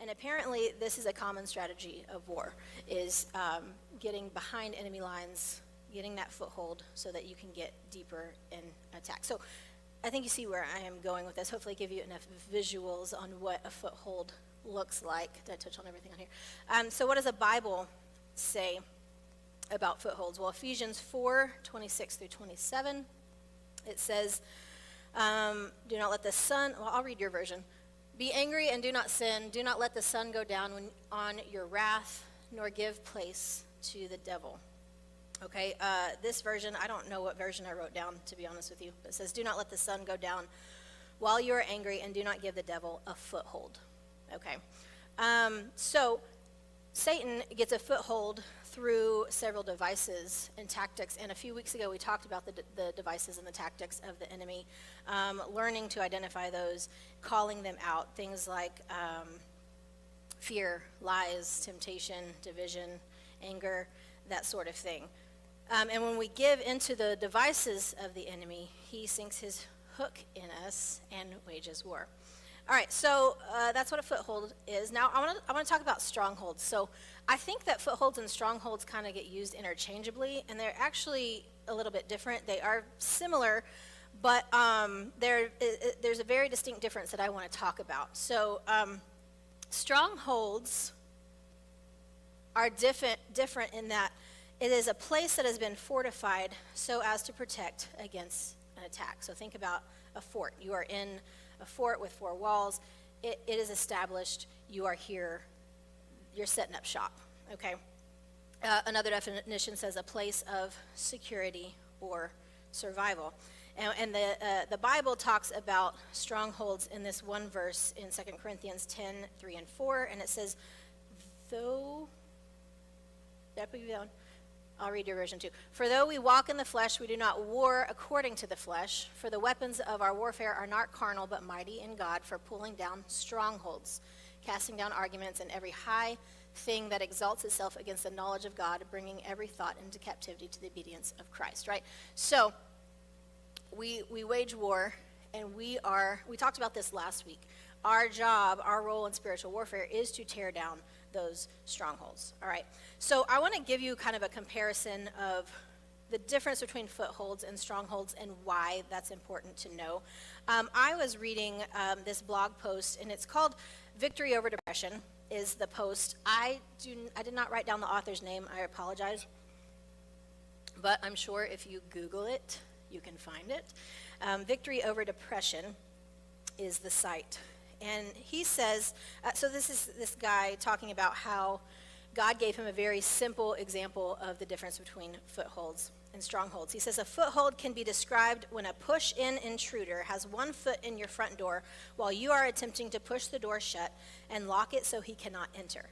And apparently this is a common strategy of war, is getting behind enemy lines, getting that foothold so that you can get deeper in attack. So I think you see where I am going with this. Hopefully give you enough visuals on what a foothold looks like. Did I touch on everything on here? So what does the Bible say about footholds? Well, Ephesians 4:26 through 27, it says, do not let the sun, well, I'll read your version. Be angry and do not sin. Do not let the sun go down on your wrath, nor give place to the devil. Okay, this version, I don't know what version I wrote down, to be honest with you. But it says, do not let the sun go down while you are angry, and do not give the devil a foothold. Okay, so Satan gets a foothold through several devices and tactics, and a few weeks ago we talked about the devices and the tactics of the enemy, learning to identify those, calling them out, things like fear, lies, temptation, division, anger, that sort of thing. And when we give into the devices of the enemy, he sinks his hook in us and wages war. All right, so that's what a foothold is. Now, I want to talk about strongholds. So I think that footholds and strongholds kind of get used interchangeably, and they're actually a little bit different. They are similar, but there's a very distinct difference that I want to talk about. So strongholds are different in that it is a place that has been fortified so as to protect against an attack. So think about a fort. You are in a fort with 4 walls. It is established. You are here. You're setting up shop, okay? Another definition says a place of security or survival. And the Bible talks about strongholds in this one verse in 2 Corinthians 10:3 and 4, and it says, though, did I put you down? I'll read your version too. For though we walk in the flesh, we do not war according to the flesh. For the weapons of our warfare are not carnal, but mighty in God for pulling down strongholds, casting down arguments and every high thing that exalts itself against the knowledge of God, bringing every thought into captivity to the obedience of Christ, right? So we wage war, and we talked about this last week. Our job, our role in spiritual warfare is to tear down those strongholds. All right, so I want to give you kind of a comparison of the difference between footholds and strongholds and why that's important to know. I was reading this blog post, and it's called Victory Over Depression is the post. I did not write down the author's name. I apologize, but I'm sure if you Google it, you can find it. Victory Over Depression is the site. And he says, so this is this guy talking about how God gave him a very simple example of the difference between footholds and strongholds. He says, a foothold can be described when a push-in intruder has one foot in your front door while you are attempting to push the door shut and lock it so he cannot enter.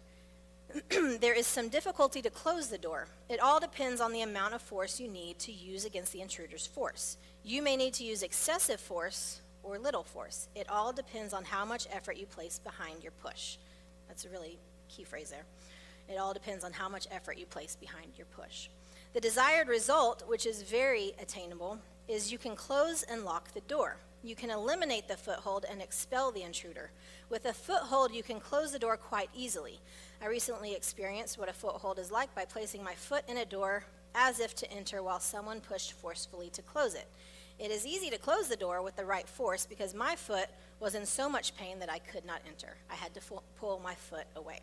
There is some difficulty to close the door. It all depends on the amount of force you need to use against the intruder's force. You may need to use excessive force or little force. It all depends on how much effort you place behind your push. That's a really key phrase there. It all depends on how much effort you place behind your push. The desired result, which is very attainable, is you can close and lock the door. You can eliminate the foothold and expel the intruder. With a foothold, you can close the door quite easily. I recently experienced what a foothold is like by placing my foot in a door as if to enter while someone pushed forcefully to close it. It is easy to close the door with the right force because my foot was in so much pain that I could not enter. I had to pull my foot away.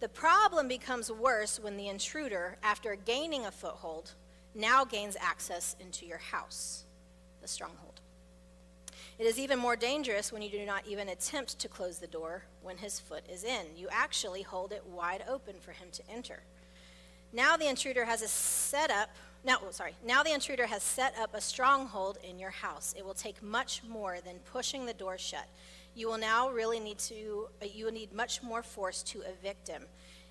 The problem becomes worse when the intruder, after gaining a foothold, now gains access into your house, the stronghold. It is even more dangerous when you do not even attempt to close the door when his foot is in. You actually hold it wide open for him to enter. Now the intruder has set up a stronghold in your house. It will take much more than pushing the door shut. You will now really need much more force to evict him.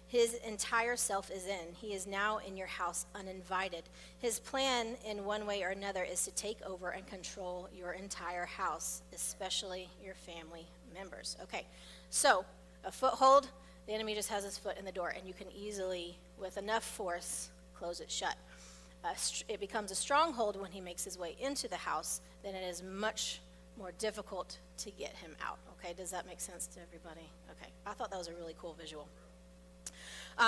His entire self is in. He is now in your house uninvited. His plan, in one way or another, is to take over and control your entire house, especially your family members. Okay, so a foothold, the enemy just has his foot in the door, and you can easily, with enough force, close it shut. It becomes a stronghold when he makes his way into the house. Then it is much more difficult to get him out. Okay, does that make sense to everybody? Okay, I thought that was a really cool visual.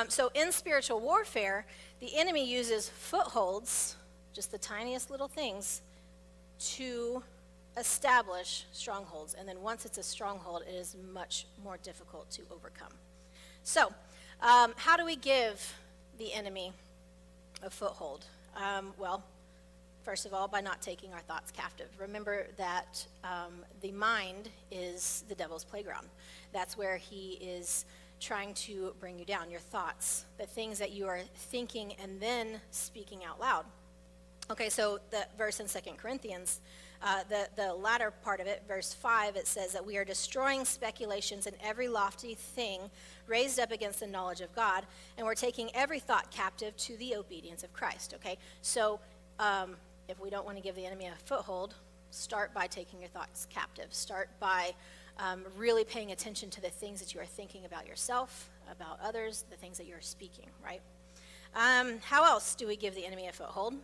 So in spiritual warfare, the enemy uses footholds, just the tiniest little things, to establish strongholds. And then once it's a stronghold, it is much more difficult to overcome. So, how do we give the enemy a foothold? Well, first of all, by not taking our thoughts captive. Remember that the mind is the devil's playground. That's where he is trying to bring you down, your thoughts, the things that you are thinking and then speaking out loud. Okay, so the verse in 2 Corinthians, the latter part of it, verse 5, it says that we are destroying speculations and every lofty thing raised up against the knowledge of God, and we're taking every thought captive to the obedience of Christ, okay? So if we don't want to give the enemy a foothold, start by taking your thoughts captive. Start by really paying attention to the things that you are thinking about yourself, about others, the things that you're speaking, right? How else do we give the enemy a foothold?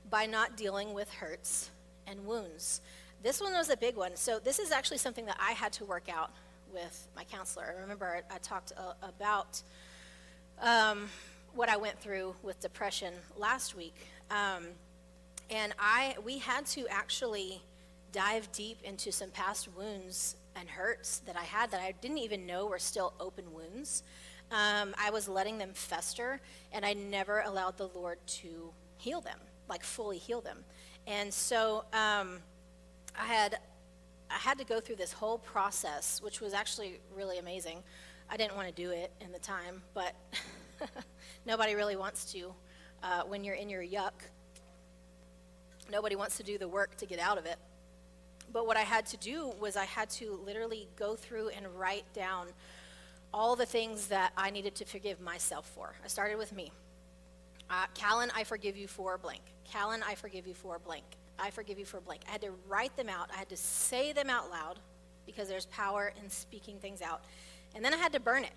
By not dealing with hurts and wounds. This one was a big one. So this is actually something that I had to work out with my counselor. I remember I talked about what I went through with depression last week. And we had to actually dive deep into some past wounds and hurts that I had that I didn't even know were still open wounds. I was letting them fester, and I never allowed the Lord to heal them, like fully heal them. And so I had to go through this whole process, which was actually really amazing. I didn't want to do it in the time, but nobody really wants to when you're in your yuck. Nobody wants to do the work to get out of it. But what I had to do was I had to literally go through and write down all the things that I needed to forgive myself for. I started with me. Callan, I forgive you for blank. Callan, I forgive you for blank. I forgive you for blank. I had to write them out. I had to say them out loud because there's power in speaking things out. And then I had to burn it.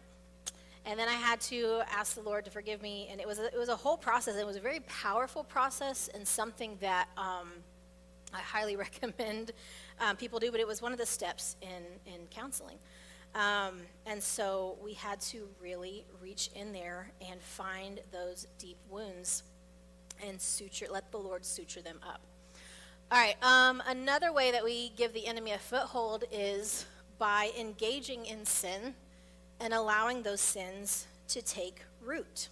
And then I had to ask the Lord to forgive me. And it was a whole process. It was a very powerful process and something that I highly recommend people do. But it was one of the steps in counseling. And so we had to really reach in there and find those deep wounds and let the Lord suture them up. All right, another way that we give the enemy a foothold is by engaging in sin and allowing those sins to take root.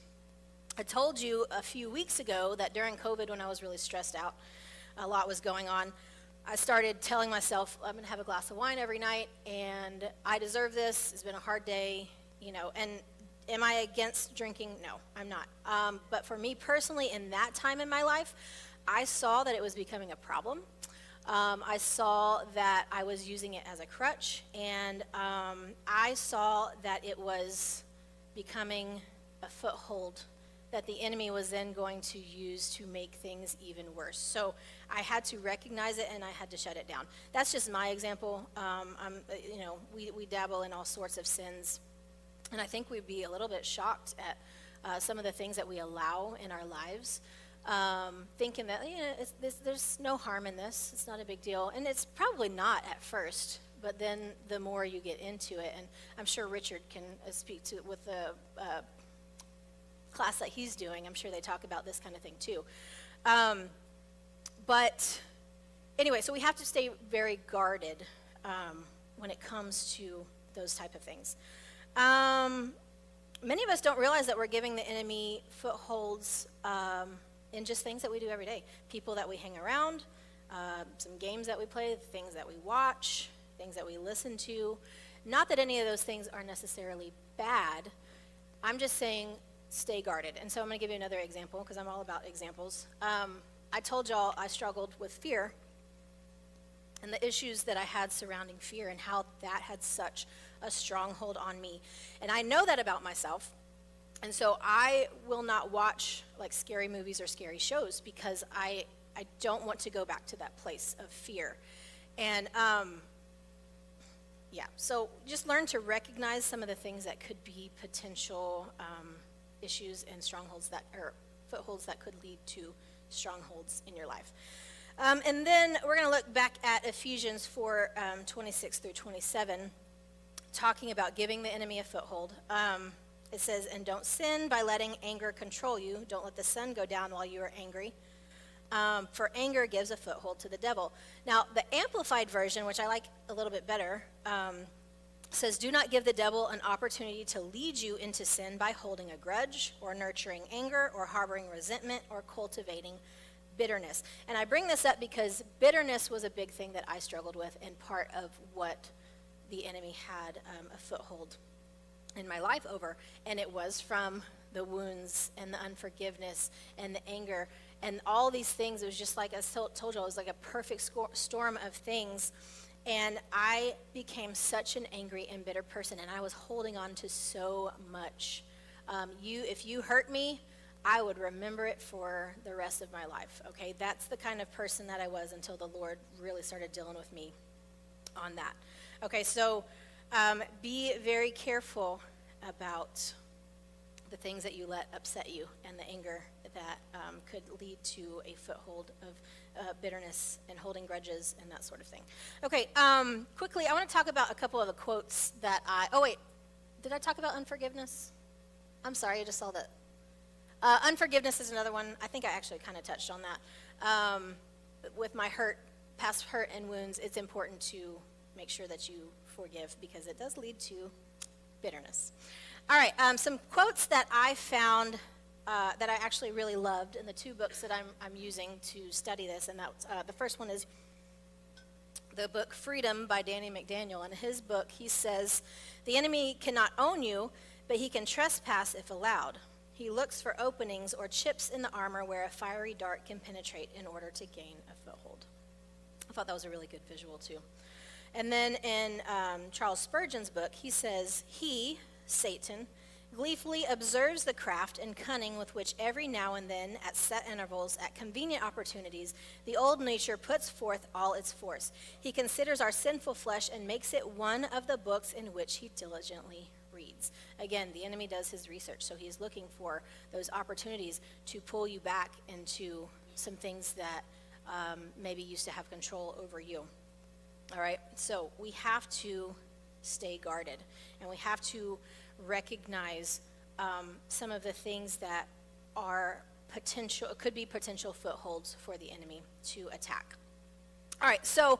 I told you a few weeks ago that during COVID, when I was really stressed out, a lot was going on, I started telling myself, I'm going to have a glass of wine every night, and I deserve this. It's been a hard day, and am I against drinking? No, I'm not. But for me personally, in that time in my life, I saw that it was becoming a problem. I saw that I was using it as a crutch, and I saw that it was becoming a foothold that the enemy was then going to use to make things even worse. So I had to recognize it, and I had to shut it down. That's just my example. We dabble in all sorts of sins, and I think we'd be a little bit shocked at some of the things that we allow in our lives, thinking that there's no harm in this. It's not a big deal, and it's probably not at first. But then the more you get into it, and I'm sure Richard can speak to it with the class that he's doing. I'm sure they talk about this kind of thing too. But anyway, so we have to stay very guarded when it comes to those type of things. Many of us don't realize that we're giving the enemy footholds in just things that we do every day. People that we hang around, some games that we play, things that we watch, things that we listen to. Not that any of those things are necessarily bad. I'm just saying stay guarded. And so I'm going to give you another example because I'm all about examples. I told y'all I struggled with fear and the issues that I had surrounding fear and how that had such a stronghold on me. And I know that about myself. And so I will not watch like scary movies or scary shows because I don't want to go back to that place of fear. And so just learn to recognize some of the things that could be potential issues and strongholds or footholds that could lead to strongholds in your life. And then we're going to look back at Ephesians 4, 26 through 27, talking about giving the enemy a foothold. It says, and don't sin by letting anger control you. Don't let the sun go down while you are angry. For anger gives a foothold to the devil. Now, the Amplified Version, which I like a little bit better, says, do not give the devil an opportunity to lead you into sin by holding a grudge or nurturing anger or harboring resentment or cultivating bitterness. And I bring this up because bitterness was a big thing that I struggled with and part of what the enemy had a foothold in my life over. And it was from the wounds and the unforgiveness and the anger and all these things. It was just like I told you, it was like a perfect storm of things. And I became such an angry and bitter person, and I was holding on to so much. If you hurt me, I would remember it for the rest of my life, okay? That's the kind of person that I was until the Lord really started dealing with me on that. Okay, so be very careful about the things that you let upset you and the anger that could lead to a foothold of bitterness and holding grudges and that sort of thing. Okay, quickly, I want to talk about a couple of the quotes that did I talk about unforgiveness? I'm sorry, I just saw that. Unforgiveness is another one. I think I actually kind of touched on that. With my past hurt and wounds, it's important to make sure that you forgive because it does lead to bitterness. All right, some quotes that I found that I actually really loved in the two books that I'm using to study this, and that's the first one is the book Freedom by Danny McDaniel. In his book, he says, the enemy cannot own you, but he can trespass if allowed. He looks for openings or chips in the armor where a fiery dart can penetrate in order to gain a foothold. I thought that was a really good visual too. And then in Charles Spurgeon's book, he says, he, Satan, gleefully observes the craft and cunning with which every now and then, at set intervals, at convenient opportunities, the old nature puts forth all its force. He considers our sinful flesh and makes it one of the books in which he diligently reads. Again, the enemy does his research, so he's looking for those opportunities to pull you back into some things that maybe used to have control over you. All right, so we have to stay guarded, and we have to recognize some of the things that are could be potential footholds for the enemy to attack. All right, so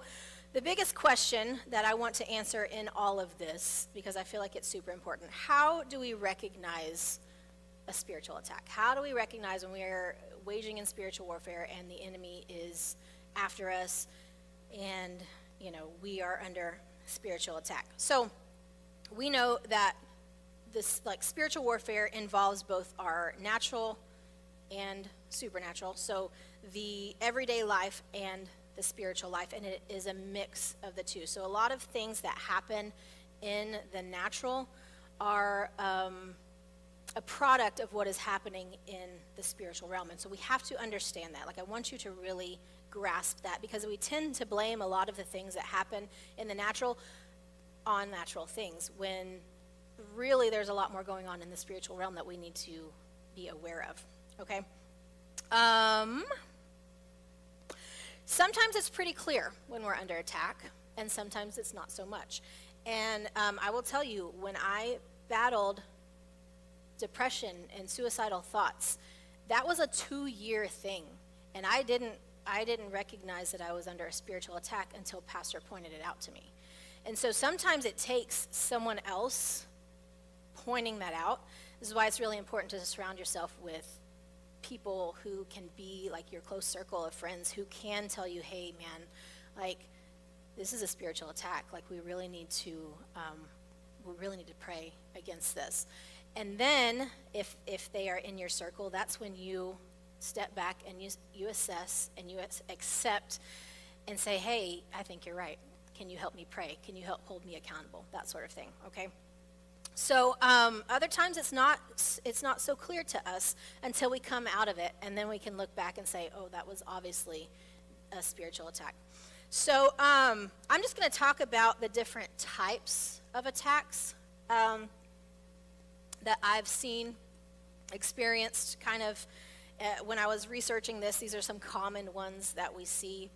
the biggest question that I want to answer in all of this, because I feel like it's super important, how do we recognize a spiritual attack? How do we recognize when we are waging in spiritual warfare and the enemy is after us and, we are under spiritual attack? So we know that this spiritual warfare involves both our natural and supernatural, so the everyday life and the spiritual life, and it is a mix of the two. So a lot of things that happen in the natural are a product of what is happening in the spiritual realm, and so we have to understand that. I want you to really grasp that, because we tend to blame a lot of the things that happen in the natural on natural things, when really there's a lot more going on in the spiritual realm that we need to be aware of, okay? Sometimes it's pretty clear when we're under attack, and sometimes it's not so much. And I will tell you, when I battled depression and suicidal thoughts, that was a 2-year thing, and I didn't recognize that I was under a spiritual attack until Pastor pointed it out to me. And so sometimes it takes someone else pointing that out. This is why it's really important to surround yourself with people who can be like your close circle of friends who can tell you, hey man, this is a spiritual attack. We really need to pray against this. And then if they are in your circle, that's when you step back and you assess and you accept and say, hey, I think you're right. Can you help me pray? Can you help hold me accountable? That sort of thing, okay? So other times it's not so clear to us until we come out of it, and then we can look back and say, oh, that was obviously a spiritual attack. So I'm just going to talk about the different types of attacks that I've seen, experienced kind of when I was researching this, these are some common ones that we see.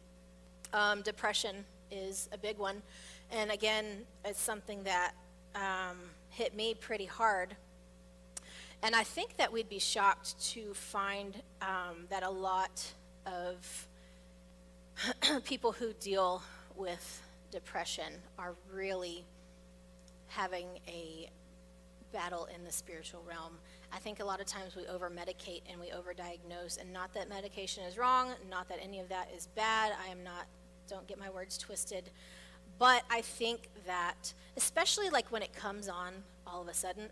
Depression is a big one. And again, it's something that hit me pretty hard. And I think that we'd be shocked to find that a lot of people who deal with depression are really having a battle in the spiritual realm. I think a lot of times we over-medicate and we over-diagnose, and not that medication is wrong, not that any of that is bad. Don't get my words twisted. But I think that, especially like when it comes on all of a sudden,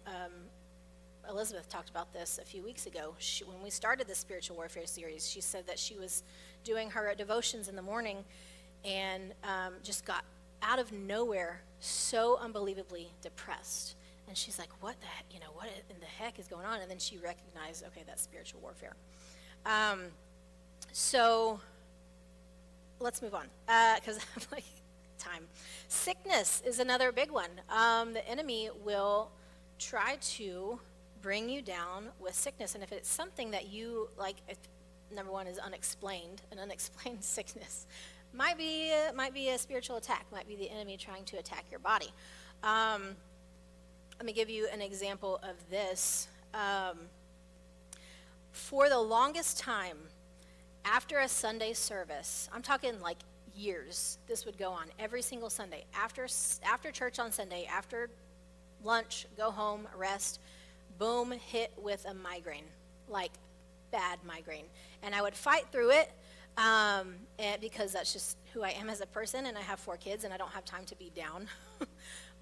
Elizabeth talked about this a few weeks ago. When we started the Spiritual Warfare series, she said that she was doing her devotions in the morning and just got out of nowhere so unbelievably depressed. And she's like, what in the heck is going on? And then she recognized, okay, that's spiritual warfare. So let's move on, because I'm like, time. Sickness is another big one. The enemy will try to bring you down with sickness. And if it's something that you, like, if, number one is unexplained, an unexplained sickness, might be a spiritual attack, might be the enemy trying to attack your body. Let me give you an example of this. For the longest time, after a Sunday service, I'm talking like years, this would go on every single Sunday. After church on Sunday, after lunch, go home, rest, boom, hit with a migraine, like bad migraine. And I would fight through it because that's just who I am as a person, and I have 4 kids, and I don't have time to be down.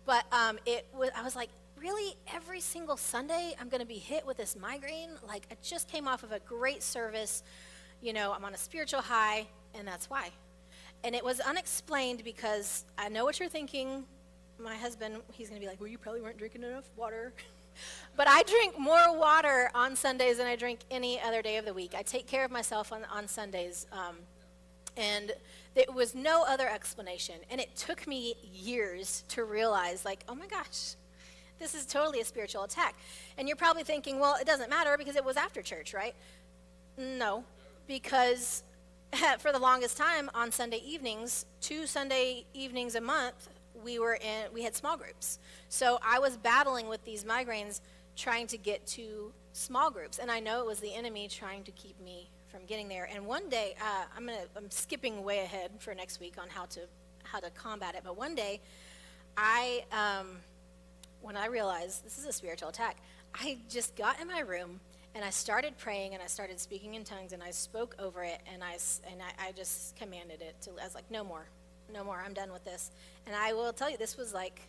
But I was like, really, every single Sunday I'm going to be hit with this migraine? Like, I just came off of a great service. I'm on a spiritual high, and that's why. And it was unexplained because I know what you're thinking. My husband, he's going to be like, well, you probably weren't drinking enough water. But I drink more water on Sundays than I drink any other day of the week. I take care of myself on Sundays. And there was no other explanation. And it took me years to realize, like, oh my gosh, this is totally a spiritual attack. And you're probably thinking, well, it doesn't matter because it was after church, right? No, because for the longest time on Sunday evenings, 2 Sunday evenings a month, we had small groups. So I was battling with these migraines trying to get to small groups. And I know it was the enemy trying to keep me from getting there. And one day, I'm skipping way ahead for next week on how to combat it. But one day, when I realized this is a spiritual attack, I just got in my room and I started praying and I started speaking in tongues and I spoke over it and I just commanded it to. I was like, no more, I'm done with this. And I will tell you, this was like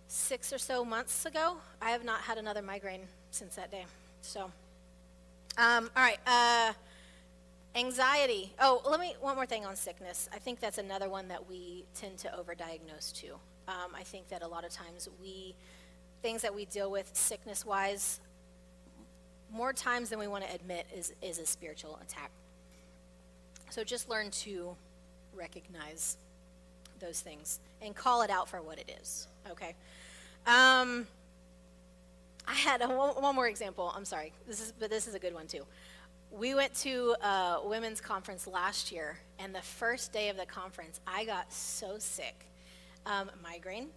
6 or so months ago. I have not had another migraine since that day. So, all right, anxiety. Oh, one more thing on sickness. I think that's another one that we tend to overdiagnose too. I think that a lot of times things that we deal with sickness-wise, more times than we want to admit is a spiritual attack. So just learn to recognize those things and call it out for what it is, okay? I had one more example. I'm sorry. This is a good one too. We went to a women's conference last year, and the first day of the conference, I got so sick. Migraine.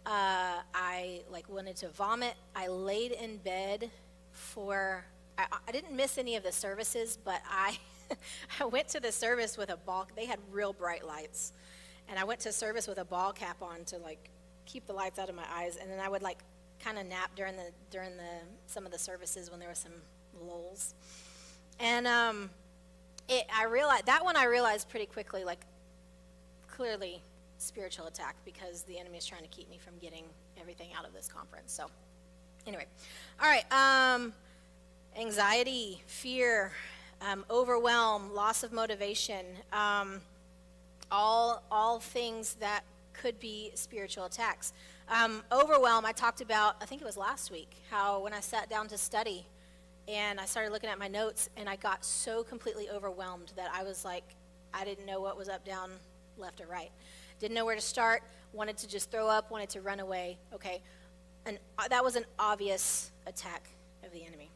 I wanted to vomit. I laid in bed I didn't miss any of the services, but I went to the service with a ball. They had real bright lights, and I went to service with a ball cap on to keep the lights out of my eyes, and then I would kind of nap during some of the services when there was some lulls. And I realized pretty quickly, clearly spiritual attack, because the enemy is trying to keep me from getting everything out of this conference. So anyway, all right, anxiety, fear, overwhelm, loss of motivation, all things that could be spiritual attacks. Overwhelm, I talked about, I think it was last week, how when I sat down to study and I started looking at my notes and I got so completely overwhelmed that I was like, I didn't know what was up, down, left, or right. Didn't know where to start, wanted to just throw up, wanted to run away, okay? And that was an obvious attack of the enemy.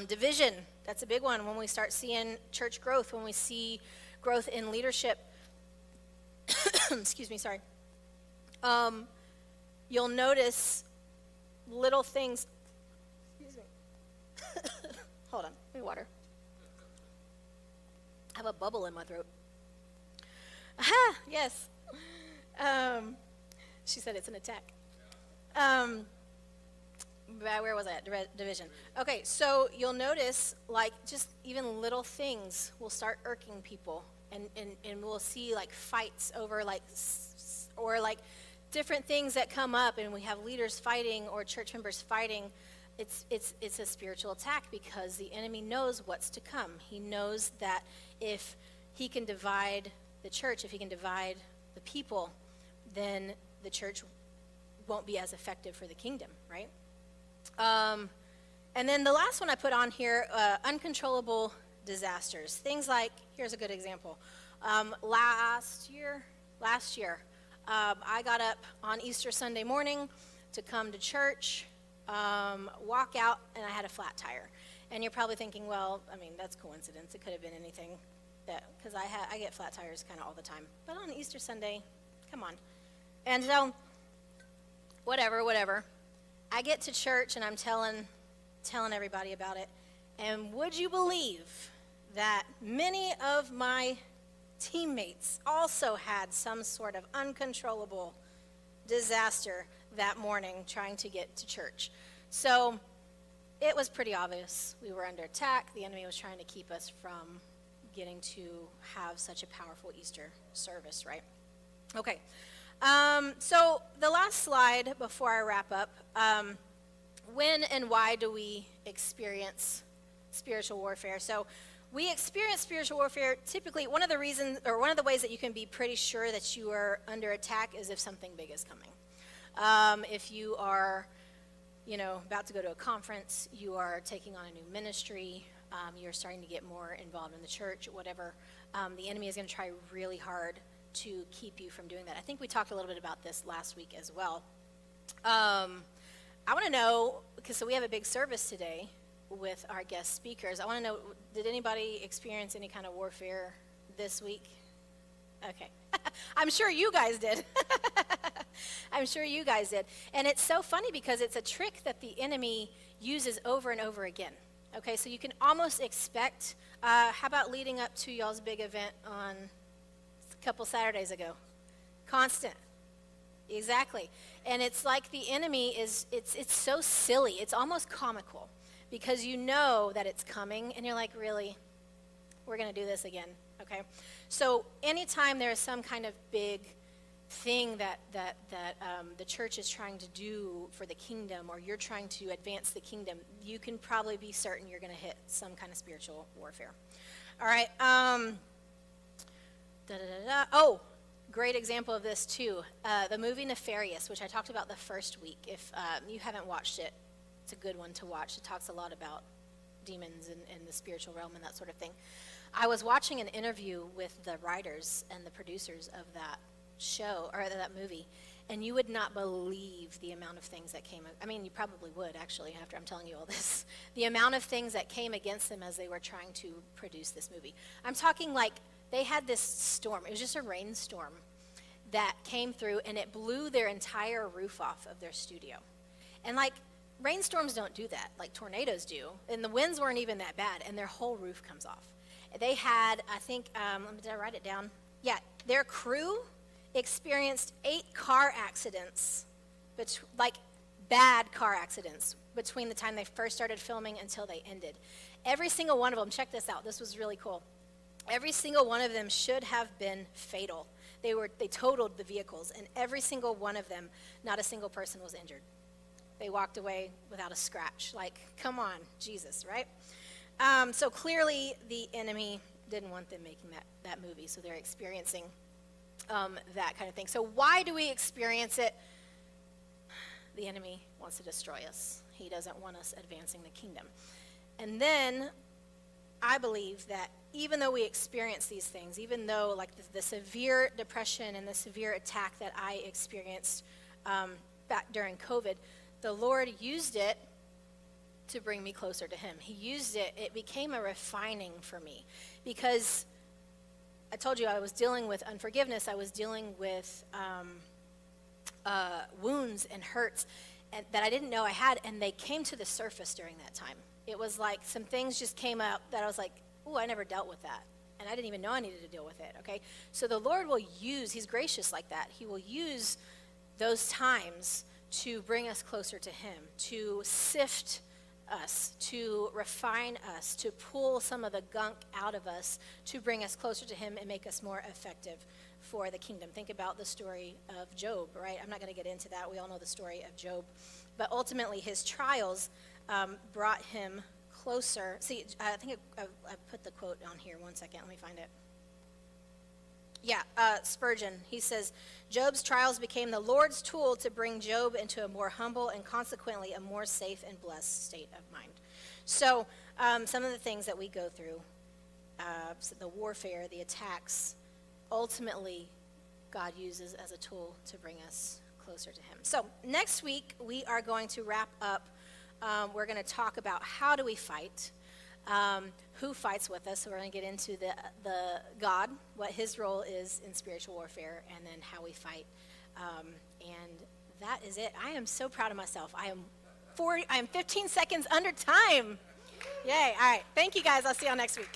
Division, that's a big one when we start seeing church growth, when we see growth in leadership. Excuse me, sorry. You'll notice little things. Excuse me. Hold on, let me water. I have a bubble in my throat. Aha, yes. She said it's an attack. Where was I at? Division. Okay, so you'll notice, like, just even little things will start irking people, and we'll see, like, fights over, like, or, like, different things that come up, and we have leaders fighting or church members fighting. It's a spiritual attack because the enemy knows what's to come. He knows that if he can divide the church, if he can divide the people, then the church won't be as effective for the kingdom, right? And then the last one I put on here, uncontrollable disasters. Things like, here's a good example. Last year, I got up on Easter Sunday morning to come to church, walk out, and I had a flat tire. And you're probably thinking, well, I mean, that's coincidence. It could have been anything, because I get flat tires kind of all the time. But on Easter Sunday, come on. And so, whatever. I get to church and I'm telling everybody about it. And would you believe that many of my teammates also had some sort of uncontrollable disaster that morning trying to get to church? So it was pretty obvious we were under attack. The enemy was trying to keep us from getting to have such a powerful Easter service, right? Okay. So the last slide before I wrap up, when and why do we experience spiritual warfare? So we experience spiritual warfare typically, one of the reasons, or one of the ways that you can be pretty sure that you are under attack is if something big is coming. If you are, about to go to a conference, you are taking on a new ministry, you're starting to get more involved in the church, whatever, the enemy is going to try really hard to keep you from doing that. I think we talked a little bit about this last week as well. I want to know, because we have a big service today with our guest speakers. I want to know, did anybody experience any kind of warfare this week? Okay. I'm sure you guys did. I'm sure you guys did. And it's so funny because it's a trick that the enemy uses over and over again. Okay, so you can almost expect, how about leading up to y'all's big event on a couple Saturdays ago? Constant. Exactly. And it's like the enemy it's so silly. It's almost comical because you know that it's coming and you're like, really? We're going to do this again, okay? So anytime there is some kind of big thing that the church is trying to do for the kingdom, or you're trying to advance the kingdom, you can probably be certain you're going to hit some kind of spiritual warfare. All right. Oh, great example of this too. The movie Nefarious, which I talked about the first week. If you haven't watched it, it's a good one to watch. It talks a lot about demons and the spiritual realm and that sort of thing. I was watching an interview with the writers and the producers of that show, or that movie, and you would not believe the amount of things that came. I mean, you probably would, actually, after I'm telling you all this. The amount of things that came against them as they were trying to produce this movie. I'm talking like they had this storm. It was just a rainstorm that came through, and it blew their entire roof off of their studio. And like, rainstorms don't do that like tornadoes do, and the winds weren't even that bad, and their whole roof comes off. They had, I think, did I write it down? Yeah, their crew experienced 8 car accidents, like bad car accidents, between the time they first started filming until they ended. Every single one of them, check this out, this was really cool. Every single one of them should have been fatal. They totaled the vehicles, and every single one of them, not a single person was injured. They walked away without a scratch. Like, come on, Jesus, right? So clearly the enemy didn't want them making that movie, so they're experiencing that kind of thing. So why do we experience it? The enemy wants to destroy us. He doesn't want us advancing the kingdom. And then I believe that even though we experience these things, even though like the severe depression and the severe attack that I experienced back during COVID, the Lord used it to bring me closer to him. He used it. It became a refining for me because I told you I was dealing with unforgiveness. I was dealing with wounds and hurts that I didn't know I had, and they came to the surface during that time. It was like some things just came up that I was like, ooh, I never dealt with that. And I didn't even know I needed to deal with it, okay? So the Lord will use, he's gracious like that. He will use those times to bring us closer to him, to sift us, to refine us, to pull some of the gunk out of us, to bring us closer to him and make us more effective for the kingdom. Think about the story of Job, right? I'm not going to get into that. We all know the story of Job. But ultimately, his trials brought him closer. See, I think I put the quote on here. One second. Let me find it. Yeah, Spurgeon, he says, Job's trials became the Lord's tool to bring Job into a more humble and consequently a more safe and blessed state of mind. So some of the things that we go through, so the warfare, the attacks, ultimately God uses as a tool to bring us closer to him. So next week we are going to wrap up. We're going to talk about how do we fight, who fights with us. So we're going to get into the God, what his role is in spiritual warfare, and then how we fight. And that is it. I am so proud of myself. I am 15 seconds under time. Yay. All right. Thank you, guys. I'll see y'all next week.